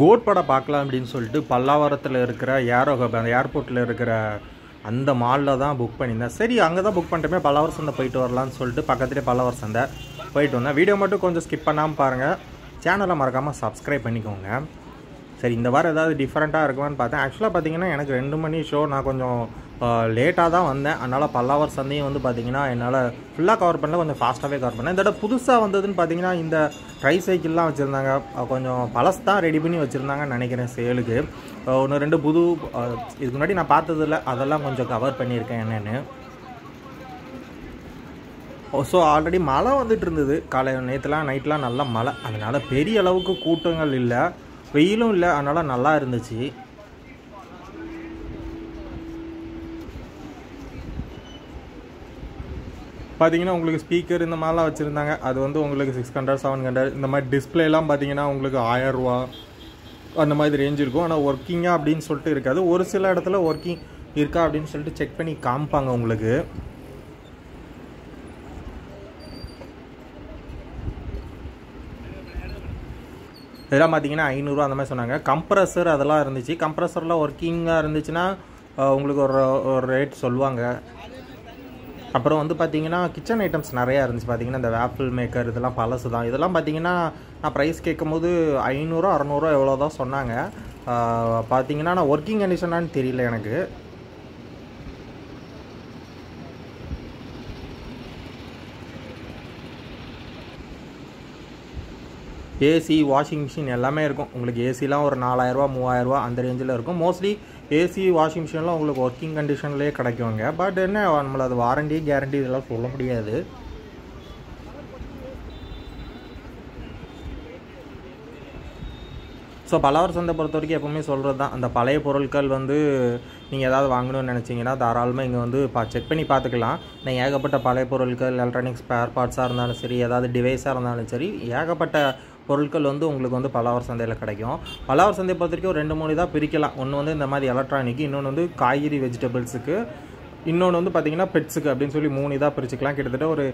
Code படம் பார்க்கலாம் அப்படின்னு சொல்லிட்டு பல்லாவரத்தில் இருக்கிற அந்த ஏர்போர்ட்டில் இருக்கிற அந்த மாலில் தான் புக் பண்ணியிருந்தேன். சரி, அங்கே தான் புக் பண்ணிட்டோமே, பல்லாவரம் சந்தை போயிட்டு வரலான்னு சொல்லிட்டு பக்கத்துலேயே பல்லாவரம் சந்தை போயிட்டு வந்தேன். வீடியோ மட்டும் கொஞ்சம் ஸ்கிப் பண்ணாமல் பாருங்கள், சேனலை மறக்காமல் சப்ஸ்கிரைப் பண்ணிக்கோங்க. சரி, இந்த வாரம் ஏதாவது டிஃப்ரெண்ட்டாக இருக்குமான்னு பார்த்தேன். ஆக்சுவலாக பார்த்தீங்கன்னா எனக்கு 2 மணி ஷோ, நான் கொஞ்சம் லேட்டாக தான் வந்தேன். அதனால் பல்லாவரம் சந்தையும் வந்து பார்த்திங்கன்னா என்னால் ஃபுல்லாக கவர் பண்ணல, கொஞ்சம் ஃபாஸ்ட்டாகவே கவர் பண்ணேன். இந்த புதுசாக வந்ததுன்னு பார்த்தீங்கன்னா இந்த ட்ரை சைக்கிள்லாம் வச்சுருந்தாங்க, கொஞ்சம் பழசு தான் ரெடி பண்ணி வச்சுருந்தாங்கன்னு நினைக்கிறேன் சேலுக்கு. 1-2 புது இதுக்கு முன்னாடி நான் பார்த்ததில்ல, அதெல்லாம் கொஞ்சம் கவர் பண்ணியிருக்கேன் என்னென்னு. ஸோ ஆல்ரெடி மழை வந்துட்டு இருந்தது, நேற்றுலாம் நைட்லாம் நல்லா மழை, அதனால் பெரிய அளவுக்கு கூட்டங்கள் இல்லை, வெயிலும் இல்லை, அதனால் நல்லா இருந்துச்சு. பார்த்தீங்கன்னா உங்களுக்கு ஸ்பீக்கர் இந்த மாதிரிலாம் வச்சுருந்தாங்க. அது வந்து உங்களுக்கு 600-700 இந்த மாதிரி. டிஸ்பிளேலாம் பார்த்தீங்கன்னா உங்களுக்கு 1000 ரூபா அந்த மாதிரி ரேஞ்ச் இருக்கும். ஆனால் ஒர்க்கிங்காக அப்படின்னு சொல்லிட்டு இருக்காது. ஒரு சில இடத்துல ஒர்க்கிங் இருக்கா அப்படின்னு சொல்லிட்டு செக் பண்ணி காமிப்பாங்க உங்களுக்கு. இதெல்லாம் பார்த்தீங்கன்னா 500 ரூபா அந்த மாதிரி சொன்னாங்க. கம்ப்ரஸர் அதெல்லாம் இருந்துச்சு. கம்ப்ரஸர்லாம் ஒர்க்கிங்காக இருந்துச்சுன்னா உங்களுக்கு ஒரு ரேட் சொல்லுவாங்க. அப்புறம் வந்து பார்த்தீங்கன்னா கிச்சன் ஐட்டம்ஸ் நிறையா இருந்துச்சு. பார்த்தீங்கன்னா இந்த வேஃபிள் மேக்கர் இதெல்லாம் பழசு தான். இதெல்லாம் பார்த்தீங்கன்னா நான் ப்ரைஸ் கேட்கும்போது 500-600 எவ்வளோ தான் சொன்னாங்க. பார்த்தீங்கன்னா நான் ஒர்க்கிங் கண்டிஷனான்னு தெரியல எனக்கு. ஏசி, வாஷிங் மிஷின் எல்லாமே இருக்கும் உங்களுக்கு. ஏசிலாம் ஒரு 4000 ரூபா 3000 ரூபா அந்த ரேஞ்சில் இருக்கும். மோஸ்ட்லி ஏசி வாஷிங் மிஷின்லாம் உங்களுக்கு ஒர்க்கிங் கண்டிஷன்லேயே கிடைக்குங்க. பட் என்ன நம்மளை அது வாரண்டி கேரண்டி இதெல்லாம் சொல்ல முடியாது. ஸோ பல்லாவரம் சந்தை பொறுத்த வரைக்கும் எப்போவுமே சொல்கிறது தான், அந்த பழைய பொருட்கள் வந்து நீங்கள் ஏதாவது வாங்கணும்னு நினச்சிங்கன்னா தாராளமாக இங்கே வந்து செக் பண்ணி பார்த்துக்கலாம். நான் ஏகப்பட்ட பழைய பொருட்கள், எலக்ட்ரானிக்ஸ் ஸ்பேர் பார்ட்ஸாக இருந்தாலும் சரி, ஏதாவது டிவைஸாக இருந்தாலும் சரி, ஏகப்பட்ட பொருட்கள் வந்து உங்களுக்கு வந்து பல்லாவரம் சந்தையில் கிடைக்கும். பல்லாவரம் சந்தையை பொறுத்த வரைக்கும் 2-3 தான் பிரிக்கலாம். ஒன்று வந்து இந்த மாதிரி எலக்ட்ரானிக், இன்னொன்று வந்து காய்கறி வெஜிடபிள்ஸுக்கு, இன்னொன்று வந்து பார்த்திங்கன்னா பெட்ஸுக்கு அப்படின்னு சொல்லி 3 இதாக பிரிச்சுக்கலாம். கிட்டத்தட்ட ஒரு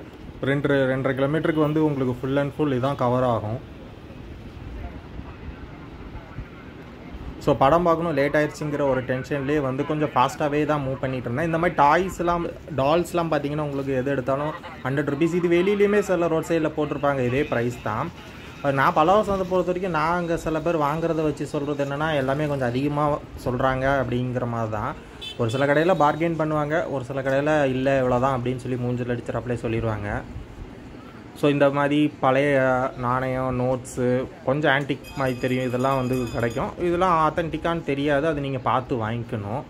2-2.5 கிலோமீட்டருக்கு வந்து உங்களுக்கு ஃபுல் அண்ட் ஃபுல் இதான் கவர் ஆகும். ஸோ படம் பார்க்கணும் லேட் ஆயிடுச்சுங்கிற ஒரு டென்ஷன்லேயே வந்து கொஞ்சம் ஃபாஸ்ட்டாகவே தான் மூவ் பண்ணிகிட்டு இருந்தேன். இந்த மாதிரி டால்ஸ்லாம் பார்த்தீங்கன்னா உங்களுக்கு எது எடுத்தாலும் 100 rupees. இது வெளியிலையுமே சில ரோட் சைடில் போட்டிருப்பாங்க, இதே ப்ரைஸ் தான். நான் பல்லாவரம் சந்தை பொறுத்த வரைக்கும் நான் அங்கே சில பேர் வாங்குறத வச்சு சொல்கிறது என்னென்னா எல்லாமே கொஞ்சம் அதிகமாக சொல்கிறாங்க அப்படிங்கிற மாதிரி தான். ஒரு சில கடையில் பார்கெயின் பண்ணுவாங்க, ஒரு சில கடையில் இல்லை இவ்வளோதான் அப்படின்னு சொல்லி மூஞ்சில் அடிச்சிடப்பலே சொல்லிடுவாங்க. ஸோ இந்த மாதிரி பழைய நாணயம், நோட்ஸு, கொஞ்சம் ஆன்டிக் மாதிரி தெரியும், இதெல்லாம் வந்து கிடைக்கும். இதெல்லாம் ஆத்தென்டிக்கான்னு தெரியாது, அது நீங்கள் பார்த்து வாங்கிக்கணும்.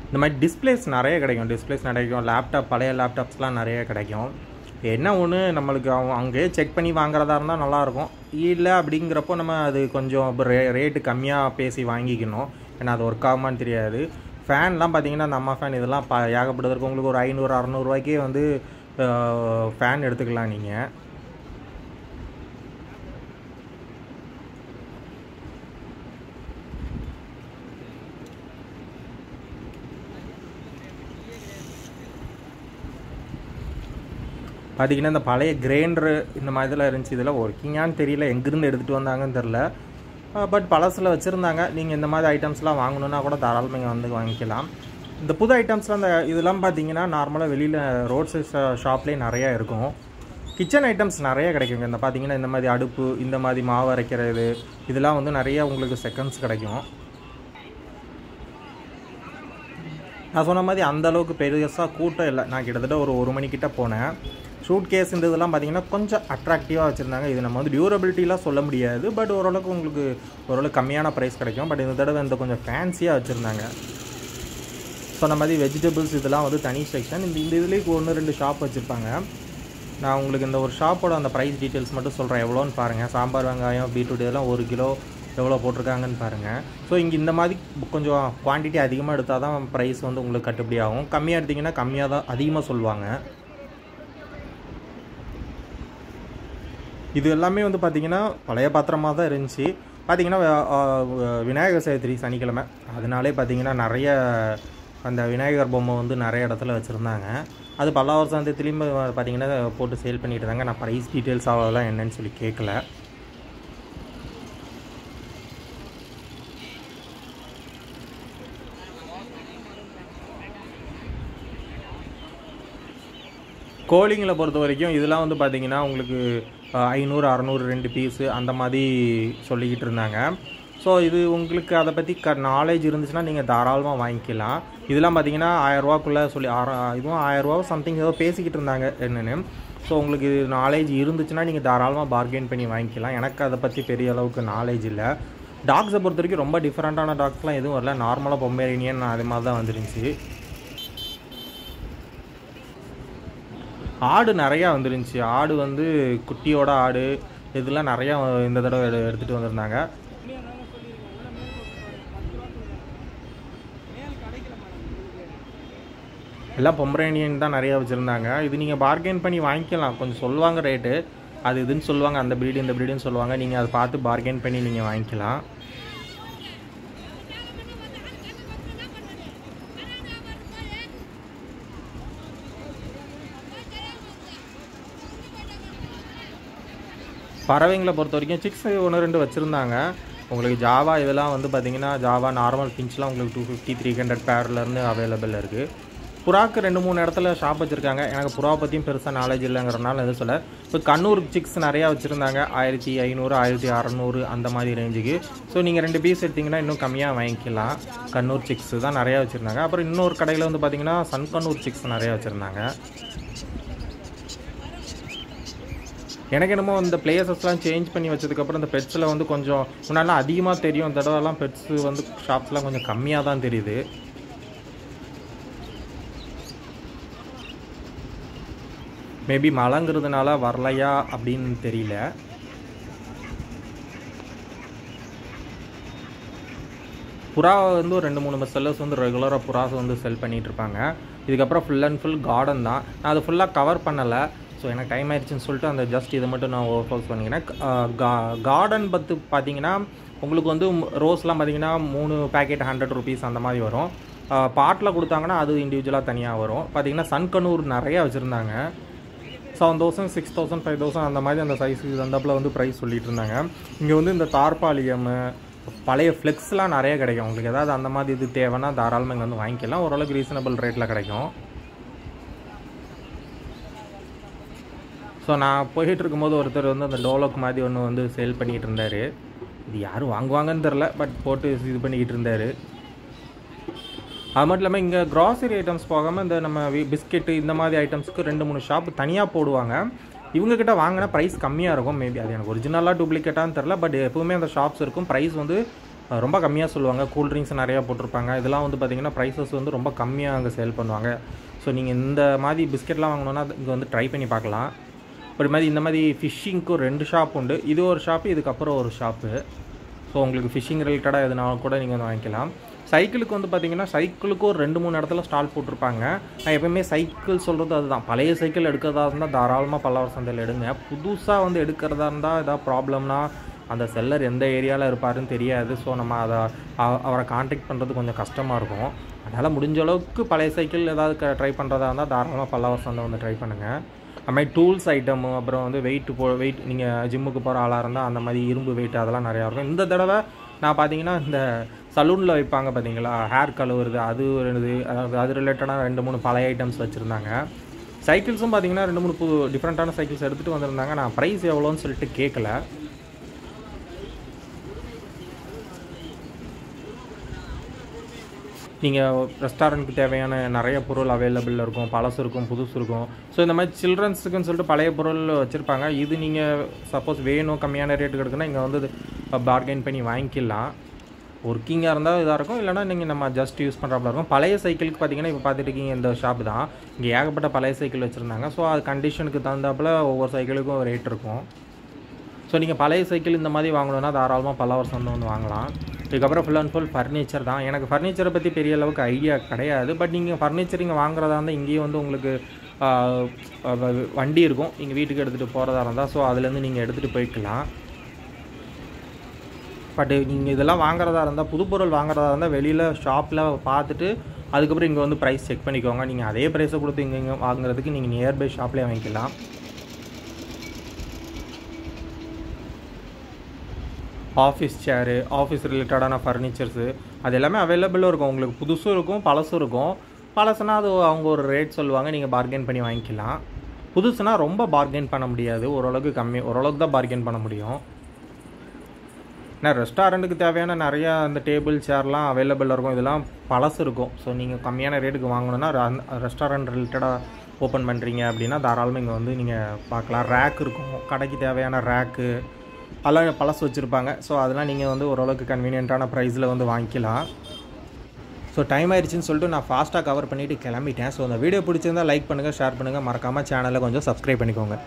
இந்த மாதிரி டிஸ்பிளேஸ் நிறைய கிடைக்கும். லேப்டாப், பழைய லேப்டாப்ஸ்லாம் நிறைய கிடைக்கும். என்ன ஒன்று நம்மளுக்கு அங்கேயே செக் பண்ணி வாங்குறதா இருந்தால் நல்லாயிருக்கும். இல்லை அப்படிங்கிறப்போ நம்ம அது கொஞ்சம் ரேட்டு கம்மியாக பேசி வாங்கிக்கணும், ஏன்னா அது ஒர்க் ஆகுமான்னு தெரியாது. ஃபேன்லாம் பார்த்தீங்கன்னா அந்த அம்மா ஃபேன் இதெல்லாம் ஏகப்பட்டது இருக்கும். உங்களுக்கு ஒரு 500-600 ரூபாய்க்கே வந்து ஃபேன் எடுத்துக்கலாம் நீங்கள். பார்த்தீங்கன்னா இந்த பழைய கிரைண்டரு இந்த மாதிரி இதெல்லாம் இருந்துச்சு. இதெல்லாம் ஒர்க்கிங்கான்னு தெரியல, எங்கேருந்து எடுத்துகிட்டு வந்தாங்கன்னு தெரில. பட் பழசில் வச்சுருந்தாங்க. நீங்கள் இந்த மாதிரி ஐட்டம்ஸ்லாம் வாங்கணுன்னா கூட தாராளமாக இங்கே வந்து வாங்கிக்கலாம். இந்த புது ஐட்டம்ஸ்லாம் இதெல்லாம் பார்த்தீங்கன்னா நார்மலாக வெளியில் ரோட் சைட் ஷாப்லேயே நிறையா இருக்கும். கிச்சன் ஐட்டம்ஸ் நிறைய கிடைக்குங்க. இந்த பார்த்தீங்கன்னா இந்த மாதிரி அடுப்பு, இந்த மாதிரி மாவு அரைக்கிறது, இதெல்லாம் வந்து நிறையா உங்களுக்கு செகண்ட்ஸ் கிடைக்கும். நான் சொன்ன மாதிரி அந்தளவுக்கு பெருசாக கூட்டம் இல்லை. நான் கிட்டத்தட்ட ஒரு 1 மணிக்கிட்ட போனேன். ஷூட் கேஸ் இந்த இதெல்லாம் பார்த்தீங்கன்னா கொஞ்சம் அட்ராக்டிவாக வச்சுருந்தாங்க. இது நம்ம வந்து டியூரபிலிட்டிலாம் சொல்ல முடியாது, பட் ஓரளவுக்கு உங்களுக்கு ஓரளவுக்கு கம்மியான ப்ரைஸ் கிடைக்கும். பட் இந்த தடவை இந்த கொஞ்சம் ஃபேன்சியாக வச்சுருந்தாங்க. சொன்ன மாதிரி வெஜிடபிள்ஸ் இதெல்லாம் வந்து தனி செக்ஷன். இந்த இதுலேயே 1-2 ஷாப் வச்சுருப்பாங்க. நான் உங்களுக்கு இந்த ஒரு ஷாப்போட அந்த ப்ரைஸ் டீட்டெயில்ஸ் மட்டும் சொல்கிறேன், எவ்வளோன்னு பாருங்கள். சாம்பார், வெங்காயம், பீட்ரூட் இதெல்லாம் 1 கிலோ எவ்வளோ போட்டிருக்காங்கன்னு பாருங்கள். ஸோ இங்கே இந்த மாதிரி கொஞ்சம் குவான்டிட்டி அதிகமாக எடுத்தால் தான் ப்ரைஸ் வந்து உங்களுக்கு கட்டுப்படி ஆகும். கம்மியாக எடுத்திங்கன்னா கம்மியாக தான் அதிகமாக சொல்லுவாங்க. இது எல்லாமே வந்து பார்த்திங்கன்னா பழைய பாத்திரமாக தான் இருந்துச்சு. பார்த்திங்கன்னா விநாயகர் சதுர்த்தி சனிக்கிழமை, அதனாலே பார்த்திங்கன்னா நிறைய அந்த விநாயகர் பொம்மை வந்து நிறைய இடத்துல வச்சுருந்தாங்க. அது பல்லாவரம் சந்தையிலையும் பார்த்திங்கன்னா போட்டு சேல் பண்ணிட்டு இருந்தாங்க. நான் ப்ரைஸ் டீட்டெயில்ஸ் அவ்வளோதான் என்னன்னு சொல்லி கேட்கல. கோழிங்களை பொறுத்த வரைக்கும் இதெல்லாம் வந்து பார்த்திங்கன்னா உங்களுக்கு 500 600 2 பீஸு அந்த மாதிரி சொல்லிக்கிட்டு இருந்தாங்க. ஸோ இது உங்களுக்கு அதை பற்றி நாலேஜ் இருந்துச்சுன்னா நீங்கள் தாராளமாக வாங்கிக்கலாம். இதெல்லாம் பார்த்தீங்கன்னா 1000 ரூபாக்குள்ளே சொல்லி இதுவும் 1000 ரூபா சம்திங் ஏதோ பேசிக்கிட்டு இருந்தாங்க என்னென்னு. ஸோ உங்களுக்கு நாலேஜ் இருந்துச்சுன்னா நீங்கள் தாராளமாக பார்கெயின் பண்ணி வாங்கிக்கலாம். எனக்கு அதை பற்றி பெரிய அளவுக்கு நாலேஜ் இல்லை. டாக்ஸை பொறுத்த வரைக்கும் ரொம்ப டிஃப்ரெண்ட்டான டாக்ஸ்லாம் எதுவும் வரல. நார்மலாக பொமேரியன் அது மாதிரி தான் வந்துருந்துச்சு. ஆடு நிறையா வந்துருந்துச்சு. ஆடு வந்து குட்டியோட ஆடு இதெல்லாம் நிறையா இந்த தடவை எடுத்துகிட்டு வந்திருந்தாங்க. எல்லாம் பொமரேனியன் தான் நிறையா வச்சுருந்தாங்க. இது நீங்கள் பார்கெயின் பண்ணி வாங்கிக்கலாம். கொஞ்சம் சொல்லுவாங்க ரேட்டு, அது இதுன்னு சொல்லுவாங்க, அந்த ப்ரீடு இந்த ப்ரீடுன்னு சொல்லுவாங்க. நீங்கள் அதை பார்த்து பார்கெயின் பண்ணி நீங்கள் வாங்கிக்கலாம். பறவைங்களை பொறுத்த வரைக்கும் சிக்ஸ் 1-2 வச்சுருந்தாங்க. உங்களுக்கு ஜாவா இதெல்லாம் வந்து பார்த்திங்கன்னா ஜாவா நார்மல் பிஞ்ச்லாம் உங்களுக்கு 250-300 பேர்லேருந்து அவைலபிள் இருக்குது. புறாக்கு 2-3 இடத்துல ஷாப் வச்சுருக்காங்க. எனக்கு புறா பற்றியும் பெருசாக நாலேஜ் இல்லைங்கிறனால எதுவும் சொல்ல. இப்போ கண்ணூர் சிக்ஸ் நிறையா வச்சுருந்தாங்க. 1500 1600 அந்த மாதிரி ரேஞ்சுக்கு. ஸோ நீங்கள் 2 பீஸ் எடுத்திங்கன்னா இன்னும் கம்மியாக வாங்கிக்கலாம். கண்ணூர் சிக்ஸ் தான் நிறையா வச்சுருந்தாங்க. அப்புறம் இன்னொரு கடையில் வந்து பார்த்திங்கன்னா சன்கண்ணூர் சிக்ஸ் நிறையா வச்சுருந்தாங்க. எனக்கு என்னமோ இந்த பிளேசஸ்லாம் சேஞ்ச் பண்ணி வச்சதுக்கப்புறம் இந்த பெட்ஸில் வந்து கொஞ்சம் முன்னாடிலாம் அதிகமாக தெரியும். இந்த தடவைலாம் பெட்ஸு வந்து ஷாப்ஸ்லாம் கொஞ்சம் கம்மியாக தான் தெரியுது. மேபி மழைங்கிறதுனால வரலையா அப்படின்னு தெரியல. புறா வந்து ஒரு 2-3 செல்லர்ஸ் வந்து ரெகுலராக புறாஸ் வந்து செல் பண்ணிகிட்ருப்பாங்க. இதுக்கப்புறம் ஃபுல் அண்ட் ஃபுல் கார்டன் தான். நான் அது ஃபுல்லாக கவர் பண்ணலை. ஸோ எனக்கு டைம் ஆயிடுச்சுன்னு சொல்லிட்டு அந்த ஜஸ்ட் இதை மட்டும் நான் ஓவர்ஃபோக்கஸ் பண்ணிக்கிறேன். கார்டன் பற்றி பார்த்தீங்கன்னா உங்களுக்கு வந்து ரோஸ்லாம் பார்த்தீங்கன்னா 3 பேக்கெட் 100 ருபீஸ் அந்த மாதிரி வரும். பாட்டில் கொடுத்தாங்கன்னா அது இண்டிவிஜுவலாக தனியாக வரும். பார்த்தீங்கன்னா சன்கண்ணூர் நிறையா வச்சுருந்தாங்க. 7000 6000 5000 அந்த மாதிரி அந்த சைஸுக்கு தந்தாப்பில் வந்து ப்ரைஸ் சொல்லிட்டு இருந்தாங்க. இங்கே வந்து இந்த தார்பாலியம் பழைய ஃப்ளெக்ஸ்லாம் நிறைய கிடைக்கும். உங்களுக்கு ஏதாவது அந்த மாதிரி இது தேவைன்னா தாராளமாக இங்கே வந்து வாங்கிக்கலாம். ஓரளவுக்கு ரீசனபிள் ரேட்டில் கிடைக்கும். ஸோ நான் போயிட்டு இருக்கும்போது ஒருத்தர் வந்து அந்த டோலோக் மாதிரி ஒன்று வந்து சேல் பண்ணிகிட்டு இருந்தார். இது யாரும் வாங்குவாங்கன்னு தெரில, பட் போட்டு இது பண்ணிக்கிட்டு இருந்தார். அது மட்டும் இல்லாமல் இங்கே க்ராசரி ஐட்டம்ஸ் போகாமல் இந்த நம்ம பிஸ்கெட்டு இந்த மாதிரி ஐட்டம்ஸ்க்கு 2-3 ஷாப்பு தனியாக போடுவாங்க. இவங்கக்கிட்ட வாங்கினா ப்ரைஸ் கம்மியாக இருக்கும். மேபி அது எனக்கு ஒரிஜினலாக டூப்ளிகேட்டான்னு தெரில, பட் எப்போவுமே அந்த ஷாப்ஸ் இருக்கும். ப்ரைஸ் வந்து ரொம்ப கம்மியாக சொல்லுவாங்க. கூல்ட்ரிங்க்ஸ் நிறையா போட்டிருப்பாங்க. இதெல்லாம் வந்து பார்த்திங்கன்னா ப்ரைஸஸ் வந்து ரொம்ப கம்மியாக அங்கே சேல் பண்ணுவாங்க. ஸோ நீங்கள் இந்த மாதிரி பிஸ்கெட்லாம் வாங்கணுன்னா இங்கே வந்து ட்ரை பண்ணி பார்க்கலாம். ஒரு மாதிரி இந்த மாதிரி ஃபிஷ்ஷிங்க்கு 2 ஷாப் உண்டு. இது ஒரு ஷாப்பு, இதுக்கப்புறம் ஒரு ஷாப்பு. ஸோ உங்களுக்கு ஃபிஷ்ஷிங் ரிலேட்டடாக எதுனாலும் கூட நீங்கள் வந்து வாங்கிக்கலாம். சைக்கிளுக்கு வந்து பார்த்திங்கன்னா சைக்கிளுக்கு ஒரு 2-3 இடத்துல ஸ்டால் போட்டிருப்பாங்க. நான் எப்போயுமே சைக்கிள் சொல்கிறது அதுதான். பழைய சைக்கிள் எடுக்கிறதா இருந்தால் தாராளமாக பல்லாவரம் சந்தையில் எடுங்க. புதுசாக வந்து எடுக்கிறதா இருந்தால் ஏதாவது ப்ராப்ளம்னா அந்த செல்லர் எந்த ஏரியாவில் இருப்பாருன்னு தெரியாது. ஸோ நம்ம அவரை கான்டாக்ட் பண்ணுறது கொஞ்சம் கஷ்டமாக இருக்கும். அதனால் முடிஞ்ச அளவுக்கு பழைய சைக்கிள் ஏதாவது ட்ரை பண்ணுறதா இருந்தால் தாராளமாக பல்லாவரம் சந்தை வந்து ட்ரை பண்ணுங்கள். அது மாதிரி டூல்ஸ் ஐட்டமு, அப்புறம் வந்து வெயிட் நீங்கள் ஜிம்முக்கு போகிற ஆளாக இருந்தால் அந்த மாதிரி இரும்பு வெயிட் அதெல்லாம் நிறையா இருக்கும். இந்த தடவை நான் பார்த்தீங்கன்னா இந்த சலூனில் வைப்பாங்க பார்த்தீங்களா, ஹேர் கழுவுறது, அது ஒரு இது, அதாவது அது ரிலேட்டடாக 2-3 பழைய ஐட்டம்ஸ் வச்சுருந்தாங்க. சைக்கிள்ஸும் பார்த்தீங்கன்னா 2-3 டிஃப்ரெண்ட்டான சைக்கிள்ஸ் எடுத்துகிட்டு வந்திருந்தாங்க. நான் ப்ரைஸ் எவ்வளோன்னு சொல்லிட்டு கேட்கல. நீங்கள் ரெஸ்டாரண்ட்டுக்கு தேவையான நிறைய பொருள் அவைலபிள் இருக்கும். பழசு இருக்கும், புதுசு இருக்கும். ஸோ இந்த மாதிரி சில்ட்ரன்ஸுக்குன்னு சொல்லிட்டு பழைய பொருள் வச்சுருப்பாங்க. இது நீங்கள் சப்போஸ் வேணும் கம்மியான ரேட்டுக்கு எடுக்குன்னா இங்கே வந்து பார்கெயின் பண்ணி வாங்கிக்கலாம். ஒர்க்கிங்காக இருந்தால் இதாக இருக்கும், இல்லைனா நீங்கள் நம்ம ஜஸ்ட் யூஸ் பண்ணுறாப்புல இருக்கும். பழைய சைக்கிளுக்கு பார்த்தீங்கன்னா இப்போ பார்த்துட்டு இருக்கீங்க இந்த ஷாப் தான். இங்கே ஏகப்பட்ட பழைய சைக்கிள் வச்சுருந்தாங்க. ஸோ அது கண்டிஷனுக்கு தகுந்தாப்பில் ஒவ்வொரு சைக்கிளுக்கும் ரேட் இருக்கும். ஸோ நீங்கள் பழைய சைக்கிள் இந்த மாதிரி வாங்கணுன்னா தாராளமாக பல்லாவரம் சந்தை வந்து வாங்கலாம். இதுக்கப்புறம் ஃபுல் அண்ட் ஃபுல் ஃபர்னிச்சர் தான். எனக்கு ஃபர்னிச்சரை பற்றி பெரிய அளவுக்கு ஐடியா கிடையாது. பட் நீங்கள் ஃபர்னிச்சர் இங்கே வாங்குறதா இருந்தால் இங்கேயும் வந்து உங்களுக்கு வண்டி இருக்கும், நீங்கள் வீட்டுக்கு எடுத்துகிட்டு போகிறதா இருந்தால். ஸோ அதுலேருந்து நீங்கள் எடுத்துகிட்டு போய்க்கலாம். பட் நீங்கள் இதெல்லாம் வாங்குறதா இருந்தால், புது பொருள் வாங்குறதா இருந்தால் வெளியில் ஷாப்பில் பார்த்துட்டு அதுக்கப்புறம் இங்கே வந்து ப்ரைஸ் செக் பண்ணிக்கோங்க. நீங்கள் அதே ப்ரைஸை கொடுத்து இங்கே வாங்குறதுக்கு நீங்கள் நியர்பை ஷாப்லேயே வாங்கிக்கலாம். ஆஃபீஸ் சேரு, ஆஃபீஸ் ரிலேட்டடான ஃபர்னிச்சர்ஸு அது எல்லாமே அவைலபிளாக இருக்கும். உங்களுக்கு புதுசும் இருக்கும், பழசும் இருக்கும். பழசுனா அது அவங்க ஒரு ரேட் சொல்லுவாங்க, நீங்கள் பார்கெயின் பண்ணி வாங்கிக்கலாம். புதுசுனா ரொம்ப பார்கெயின் பண்ண முடியாது, ஓரளவுக்கு தான் பார்கெயின் பண்ண முடியும். ஏன்னா ரெஸ்டாரண்ட்டுக்கு தேவையான நிறையா அந்த டேபிள் சேர்லாம் அவைலபிளாக இருக்கும். இதெல்லாம் பழசு இருக்கும். ஸோ நீங்கள் கம்மியான ரேட்டுக்கு வாங்கணுன்னா ரெஸ்டாரண்ட் ரிலேட்டடாக ஓப்பன் பண்ணுறீங்க அப்படின்னா தாராளமாக இங்கே வந்து நீங்கள் பார்க்கலாம். ரேக் இருக்கும், கடைக்கு தேவையான ரேக்கு அதெல்லாம் பழசு வச்சுருப்பாங்க. ஸோ அதெல்லாம் நீங்கள் வந்து ஓரளவுக்கு கன்வீனியண்ட்டான ப்ரைஸில் வந்து வாங்கிக்கலாம். ஸோ டைம் ஆயிடுச்சுன்னு சொல்லிட்டு நான் ஃபாஸ்ட்டாக கவர் பண்ணிவிட்டு கிளம்பிட்டேன். ஸோ அந்த வீடியோ பிடிச்சிருந்தால் லைக் பண்ணுங்கள், ஷேர் பண்ணுங்கள், மறக்காமல் சேனலை கொஞ்சம் சப்ஸ்கிரைப் பண்ணிக்கோங்க.